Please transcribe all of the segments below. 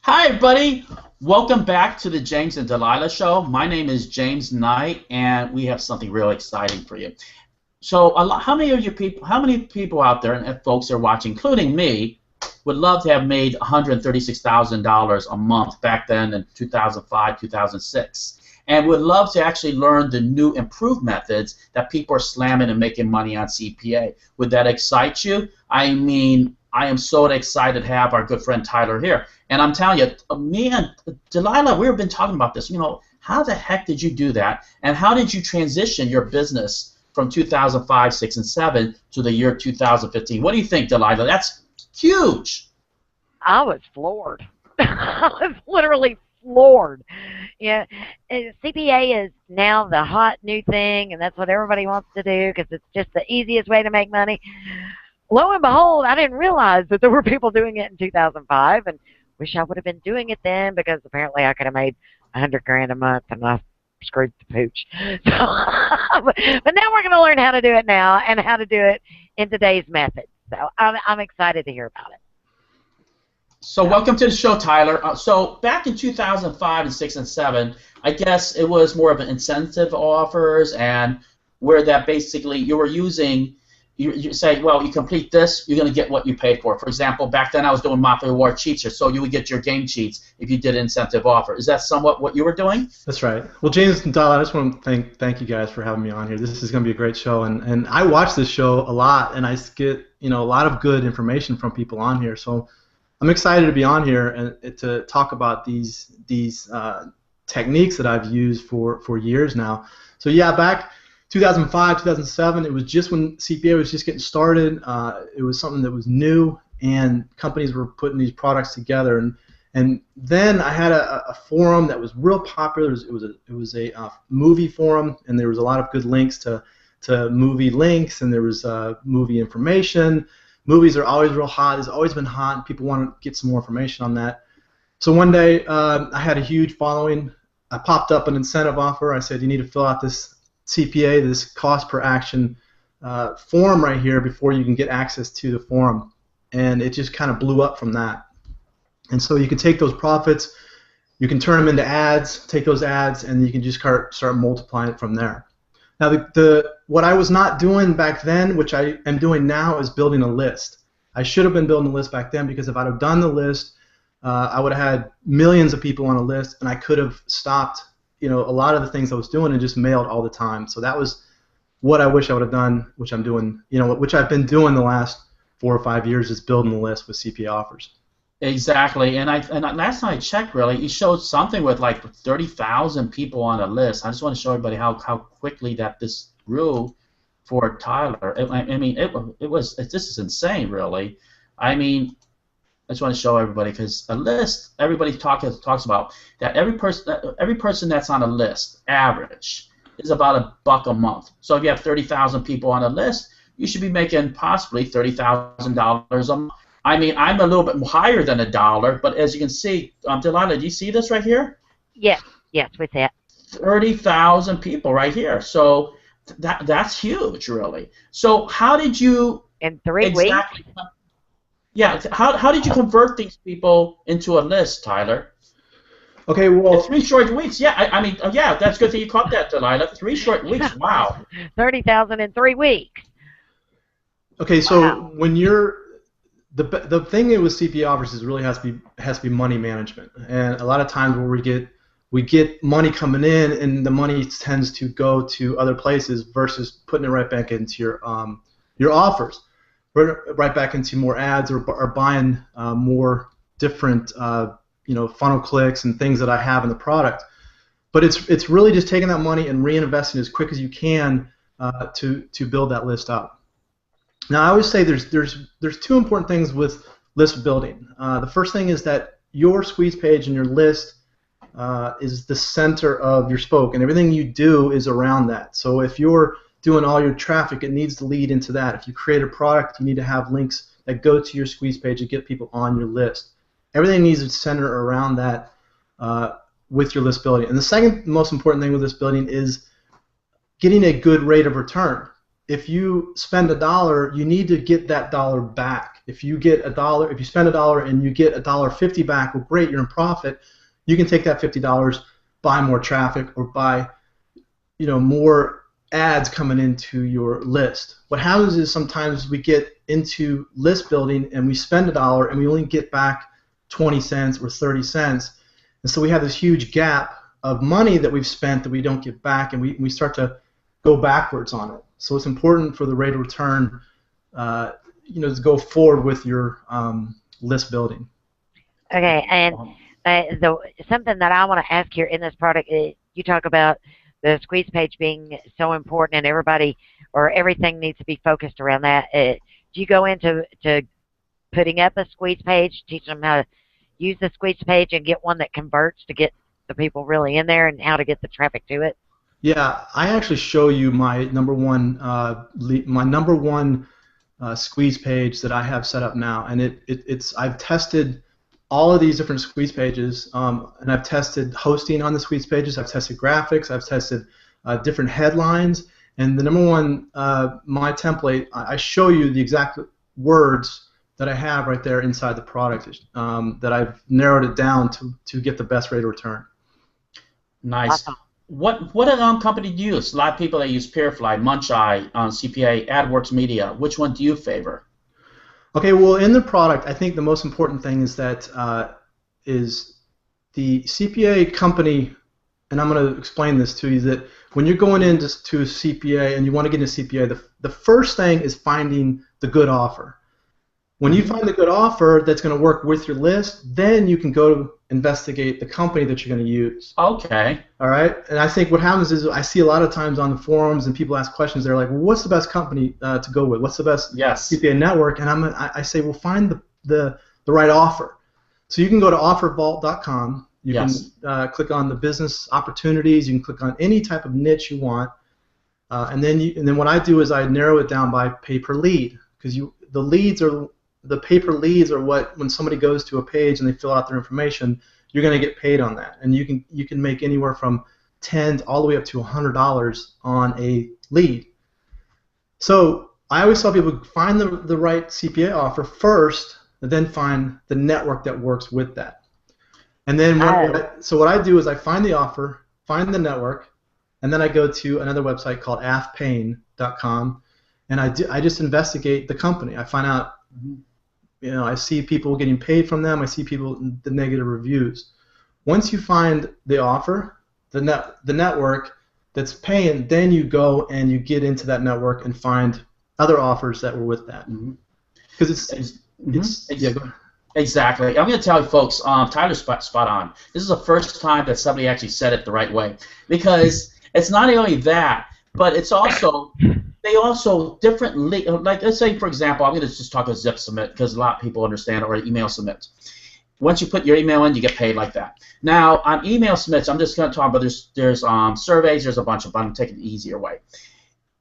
Hi, everybody. Welcome back to the James and Delilah Show. My name is James Knight, and we have something real exciting for you. So, how many of you people, how many people out there, and folks are watching, including me, would love to have made $136,000 a month back then in 2005, 2006, and would love to actually learn the new improved methods that people are slamming and making money on CPA? Would that excite you? I mean, I am so excited to have our good friend Tyler here. And I'm telling you, me and Delilah, we've been talking about this. How the heck did you do that? And how did you transition your business from 2005, 6, and 7 to the year 2015? What do you think, Delilah? That's huge. I was floored. I was literally floored. Yeah, CPA is now the hot new thing, and that's what everybody wants to do because it's just the easiest way to make money. Lo and behold, I didn't realize that there were people doing it in 2005, and wish I would have been doing it then because apparently I could have made $100 grand a month, and I screwed the pooch. So, but now we're going to learn how to do it now and how to do it in today's method. So I'm excited to hear about it. So welcome to the show, Tyler. So back in 2005 and 6 and 7, I guess it was more of an incentive offers, and where that basically you were using. You say, well, you complete this, you're going to get what you paid for. For example, back then I was doing Mafia Reward cheats, so you would get your game cheats if you did an incentive offer. Is that somewhat what you were doing? That's right. Well, James and Dal, I just want to thank you guys for having me on here. This is going to be a great show, and I watch this show a lot, and I get a lot of good information from people on here. So I'm excited to be on here and to talk about these techniques that I've used for years now. So yeah, back 2005, 2007, it was just when CPA was just getting started. It was something that was new, and companies were putting these products together. And then I had a forum that was real popular. It was a movie forum, and there was a lot of good links to movie links, and there was movie information. Movies are always real hot. It's always been hot, and people want to get some more information on that. So one day I had a huge following. I popped up an incentive offer. I said, you need to fill out this CPA, this cost per action form right here before you can get access to the forum. And it just kind of blew up from that. And so you can take those profits, you can turn them into ads, take those ads, and you can just start multiplying it from there. Now, what I was not doing back then, which I am doing now, is building a list. I should have been building a list back then, because if I'd have done the list, I would have had millions of people on a list, and I could have stopped a lot of the things I was doing and just mailed all the time. So that was what I wish I would have done, which I'm doing, which I've been doing the last 4 or 5 years, is building the list with CPA offers. Exactly, and last time I checked, really, you showed something with like 30,000 people on a list. I just want to show everybody how quickly that this grew for Tyler. This is insane, really. I mean, I just want to show everybody, because a list, everybody talks about that every person that's on a list, average, is about $1 a month. So if you have 30,000 people on a list, you should be making possibly $30,000 a month. I mean, I'm a little bit higher than $1, but as you can see, Delilah, do you see this right here? Yes, we see it. 30,000 people right here. So that's huge, really. So how did you in 3 weeks? Yeah, how did you convert these people into a list, Tyler? Okay, well, in 3 short weeks. Yeah, I mean, yeah, that's good that you caught that, Delilah. 3 short weeks. Wow. 30,000 in 3 weeks. Okay, so wow. When you're the thing with CPA offers is really has to be money management, and a lot of times where we get money coming in, and the money tends to go to other places versus putting it right back into your offers. Right back into more ads, or buying more different funnel clicks and things that I have in the product. But it's really just taking that money and reinvesting as quick as you can to build that list up. Now, I always say there's 2 important things with list building. The first thing is that your squeeze page and your list is the center of your spoke, and everything you do is around that. So if you're doing all your traffic, it needs to lead into that. If you create a product, you need to have links that go to your squeeze page and get people on your list. Everything needs to center around that with your list building. And the second most important thing with list building is getting a good rate of return. If you spend $1, you need to get that dollar back. If you get $1, if you spend $1 and you get $1.50 back, well, great, you're in profit. You can take that $50, buy more traffic, or buy, more ads coming into your list. What happens is sometimes we get into list building and we spend $1 and we only get back 20 cents or 30 cents, and so we have this huge gap of money that we've spent that we don't get back, and we start to go backwards on it. So it's important for the rate of return, to go forward with your list building. Okay, and something that I want to ask here in this product, you talk about the squeeze page being so important, and everybody or everything needs to be focused around that. Do you go into putting up a squeeze page, teaching them how to use the squeeze page and get one that converts to get the people really in there, and how to get the traffic to it? Yeah, I actually show you my number one squeeze page that I have set up now, and it's I've tested all of these different squeeze pages, and I've tested hosting on the squeeze pages. I've tested graphics. I've tested different headlines, and the number one my template, I show you the exact words that I have right there inside the product that I've narrowed it down to get the best rate of return. Nice. Awesome. What company do you use? A lot of people that use Peerfly, Muncheye, CPA, AdWorks Media. Which one do you favor? Okay, well, in the product, I think the most important thing is that is the CPA company, and I'm going to explain this to you, that when you're going into CPA and you want to get into CPA, the first thing is finding the good offer. When you find the good offer that's going to work with your list, then you can go investigate the company that you're going to use. Okay. All right? And I think what happens is I see a lot of times on the forums and people ask questions. They're like, well, what's the best company to go with? What's the best CPA network? And I say, well, find the right offer. So you can go to offervault.com. You can click on the business opportunities. You can click on any type of niche you want. And then what I do is I narrow it down by pay per lead, because the pay per leads are what, when somebody goes to a page and they fill out their information, you're going to get paid on that, and you can make anywhere from $10 all the way up to $100 on a lead. So I always tell people, find the right CPA offer first, and then find the network that works with that. And then what I do is I find the offer, find the network, and then I go to another website called afpayne.com, and I just investigate the company. I find out. I see people getting paid from them. I see the negative reviews. Once you find the offer, the network that's paying, then you go and you get into that network and find other offers that were with that. Because go ahead. Exactly. I'm going to tell you, folks, Tyler's spot on. This is the first time that somebody actually said it the right way, because it's not only that, but it's also. They also differently, like let's say, for example, I'm going to just talk about Zip Submit because a lot of people understand, or email submits. Once you put your email in, you get paid like that. Now, on email submits, I'm just going to talk about there's surveys, there's a bunch of them. I'm taking the easier way.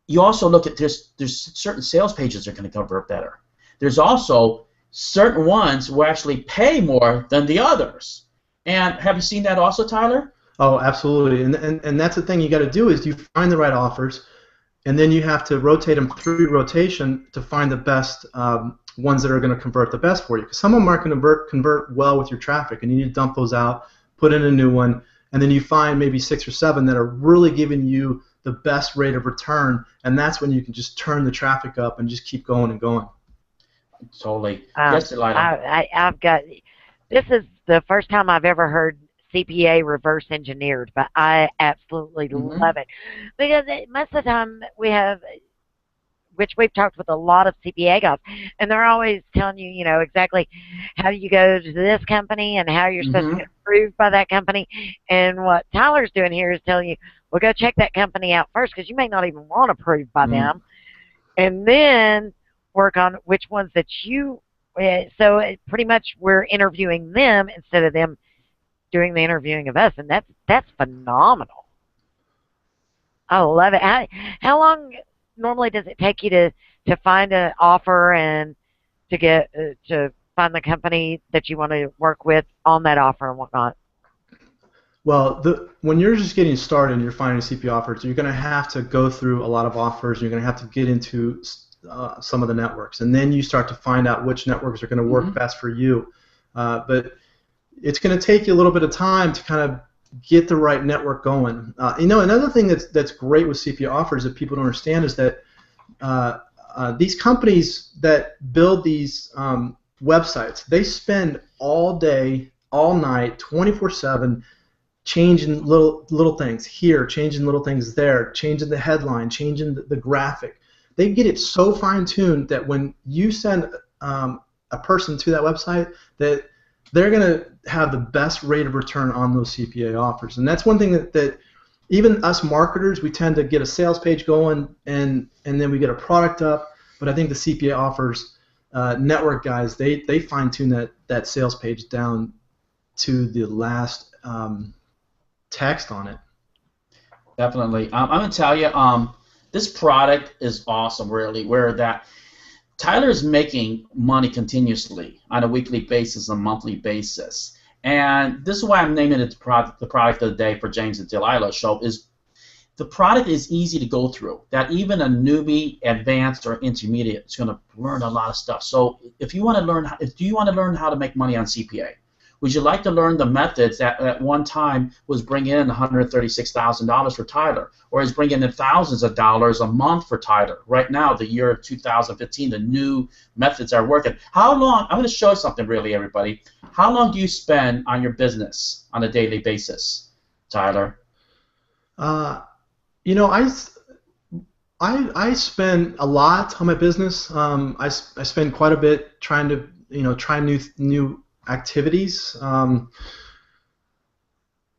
You also look at there's certain sales pages that are going to convert better. There's also certain ones who actually pay more than the others. And have you seen that also, Tyler? Oh, absolutely. And that's the thing you got to do is you find the right offers. And then you have to rotate them through rotation to find the best ones that are going to convert the best for you. Because some of them aren't going to convert well with your traffic, and you need to dump those out, put in a new one, and then you find maybe 6 or 7 that are really giving you the best rate of return, and that's when you can just turn the traffic up and just keep going and going. Totally. Yes, Delilah. I've got. This is the first time I've ever heard CPA reverse engineered, but I absolutely love it, because most of the time we have, which we've talked with a lot of CPA guys, and they're always telling you, exactly how you go to this company and how you're supposed to get approved by that company. And what Tyler's doing here is telling you, well, go check that company out first, because you may not even want approved by them, and then work on which ones that you. So pretty much we're interviewing them instead of them doing the interviewing of us, and that's phenomenal. I love it. How long normally does it take you to find an offer and to get to find the company that you want to work with on that offer and whatnot? Well, when you're just getting started and you're finding CPA offers, you're going to have to go through a lot of offers. You're going to have to get into some of the networks, and then you start to find out which networks are going to work best for you. But it's going to take you a little bit of time to kind of get the right network going. Another thing that's great with CPA offers that people don't understand is that these companies that build these websites, they spend all day, all night, 24/7, changing little things here, changing little things there, changing the headline, changing the graphic. They get it so fine-tuned that when you send a person to that website, that they're going to have the best rate of return on those CPA offers. And that's one thing that even us marketers, we tend to get a sales page going and then we get a product up. But I think the CPA offers network guys, they fine-tune that sales page down to the last text on it. Definitely. I'm going to tell you, this product is awesome, really, where that Tyler is making money continuously on a weekly basis, a monthly basis. And this is why I'm naming it the product of the day for James and Delilah show, is the product is easy to go through, that even a newbie, advanced, or intermediate is going to learn a lot of stuff. So if you want to learn, do you want to learn how to make money on CPA? Would you like to learn the methods that at one time was bringing in $136,000 for Tyler, or is bringing in thousands of dollars a month for Tyler? Right now, the year of 2015, the new methods are working. How long? I'm going to show you something, really, everybody. How long do you spend on your business on a daily basis, Tyler? I spend a lot on my business. I spend quite a bit trying to try new activities. I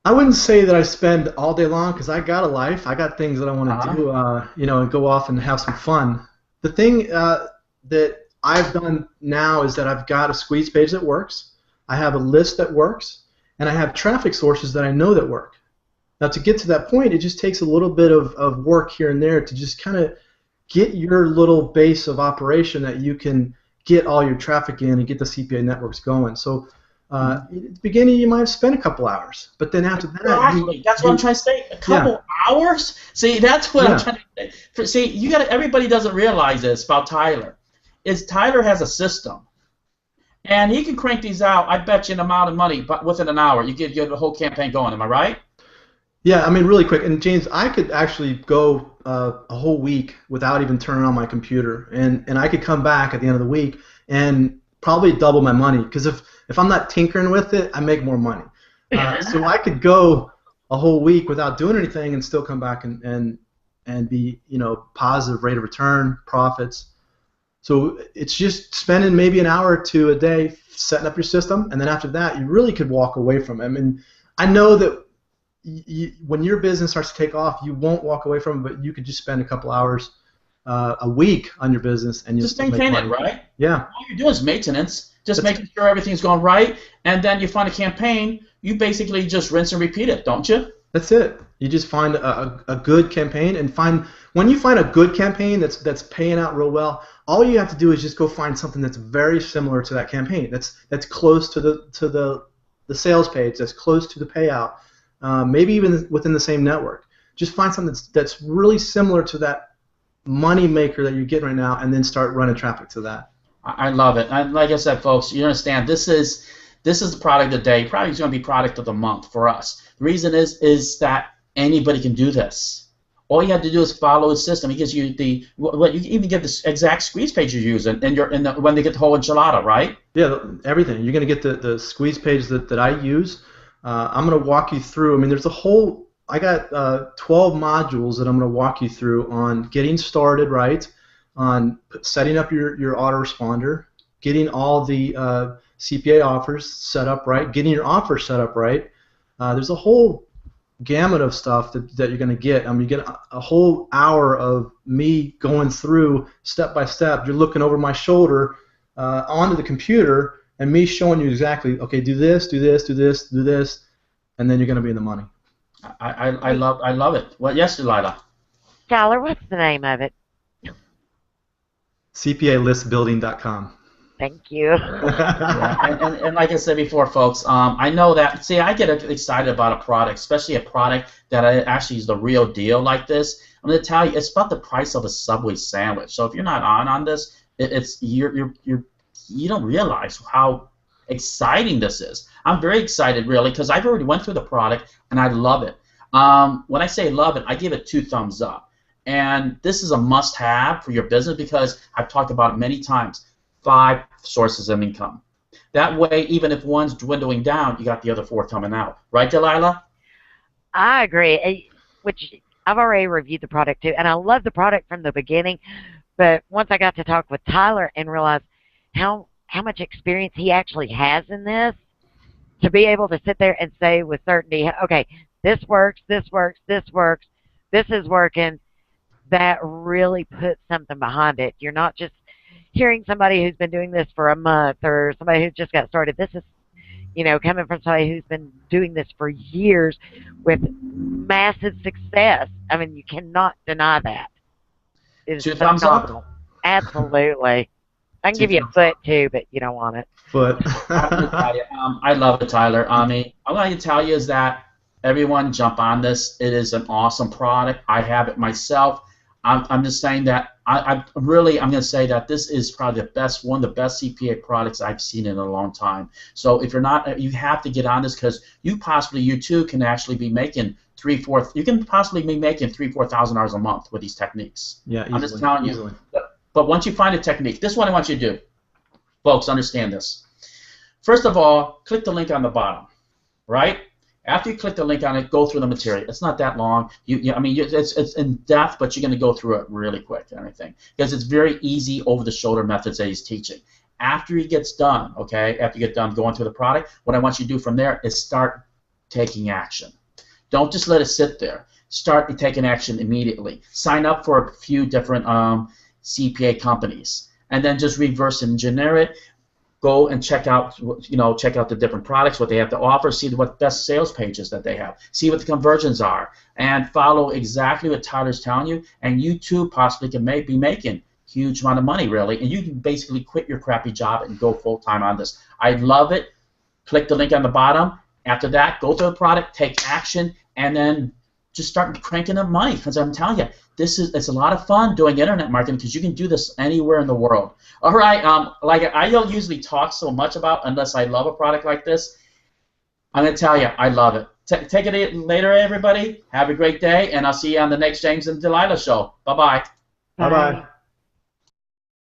wouldn't say that I spend all day long because I got a life. I got things that I want to do, and go off and have some fun. The thing that I've done now is that I've got a squeeze page that works. I have a list that works, and I have traffic sources that I know that work. Now, to get to that point, it just takes a little bit of work here and there to just kind of get your little base of operation that you can get all your traffic in and get the CPA networks going. So at the beginning, you might spend a couple hours, but then after that, exactly. That's what I'm trying to say. A couple hours. See, that's what I'm trying to say. See, everybody doesn't realize this about Tyler. Is Tyler has a system, and he can crank these out. I bet you an amount of money, but within an hour, you get the whole campaign going. Am I right? Yeah, I mean, really quick. And James, I could actually go a whole week without even turning on my computer, and I could come back at the end of the week and probably double my money, because if I'm not tinkering with it, I make more money. So I could go a whole week without doing anything and still come back and be positive rate of return, profits. So it's just spending maybe an hour or two a day setting up your system, and then after that, you really could walk away from it. I mean, I know that when your business starts to take off, you won't walk away from it, but you could just spend a couple hours a week on your business and you'll just maintain it, right? Yeah. All you're doing is maintenance, just making sure everything's going right, and then you find a campaign, you basically just rinse and repeat it, don't you? That's it. You just find a good campaign, and when you find a good campaign that's paying out real well, all you have to do is just go find something that's very similar to that campaign, that's close to the sales page, that's close to the payout. Maybe even within the same network. Just find something that's really similar to that money maker that you're getting right now, and then start running traffic to that. I love it. Like I said, folks, you understand, this is the product of the day. Probably going to be product of the month for us. The reason is that anybody can do this. All you have to do is follow his system. He gives you you even get the exact squeeze page you're using, when they get the whole enchilada, right? Yeah, everything. You're going to get the squeeze page that I use. I'm going to walk you through. I mean, I got 12 modules that I'm going to walk you through on getting started right, on setting up your autoresponder, getting all the CPA offers set up right, getting your offer set up right. There's a whole gamut of stuff that you're going to get. I mean, you get a whole hour of me going through step by step. You're looking over my shoulder onto the computer, and me showing you exactly, okay, do this, do this, do this, do this, and then you're going to be in the money. I love it. Well, yes, Delilah. Tyler, what's the name of it? CPAlistbuilding.com. Thank you. Yeah, and like I said before, folks, I know that. See, I get excited about a product, especially a product that actually is the real deal like this. I'm going to tell you, it's about the price of a Subway sandwich. So if you're not on this, it's you don't realize how exciting this is. I'm very excited, really, because I've already went through the product and I love it. When I say love it, I give it 2 thumbs up. And this is a must-have for your business because I've talked about it many times. 5 sources of income. That way, even if one's dwindling down, you got the other 4 coming out. Right, Delilah? I agree. Which I've already reviewed the product too, and I love the product from the beginning. But once I got to talk with Tyler and realized how much experience he actually has in this, to be able to sit there and say with certainty, okay, this works, this works, this works, this is working, that really puts something behind it. You're not just hearing somebody who's been doing this for a month or somebody who just got started. This is, coming from somebody who's been doing this for years with massive success. I mean, you cannot deny that. It's 2 thumbs up? Absolutely. I can give you a foot too, but you don't want it. Foot. I love it, Tyler. I mean, I'm going to tell you is that everyone jump on this. It is an awesome product. I have it myself. I'm just saying that I'm going to say that this is probably one of the best CPA products I've seen in a long time. So if you're not, you have to get on this because you too can actually be making you can possibly be making $3,000-4,000 a month with these techniques. Yeah, easily. I'm just telling you. But once you find a technique, this is what I want you to do. Folks, understand this. First of all, click the link on the bottom, right? After you click the link on it, go through the material. It's not that long. It's in depth, but you're going to go through it really quick and everything because it's very easy over-the-shoulder methods that he's teaching. After he gets done, okay, after you get done going through the product, what I want you to do from there is start taking action. Don't just let it sit there. Start taking action immediately. Sign up for a few different CPA companies, and then just reverse engineer it. Go and check out the different products, what they have to offer, see what best sales pages that they have, see what the conversions are, and follow exactly what Tyler's telling you, and you too possibly can be making huge amount of money, really, and you can basically quit your crappy job and go full-time on this. I love it. Click the link on the bottom. After that, go to the product, take action, and then just start cranking up money, because I'm telling you, it's a lot of fun doing internet marketing because you can do this anywhere in the world. All right, like I don't usually talk so much about unless I love a product like this. I'm going to tell you, I love it. Take it later, everybody. Have a great day, and I'll see you on the next James and Delilah show. Bye-bye. Bye-bye.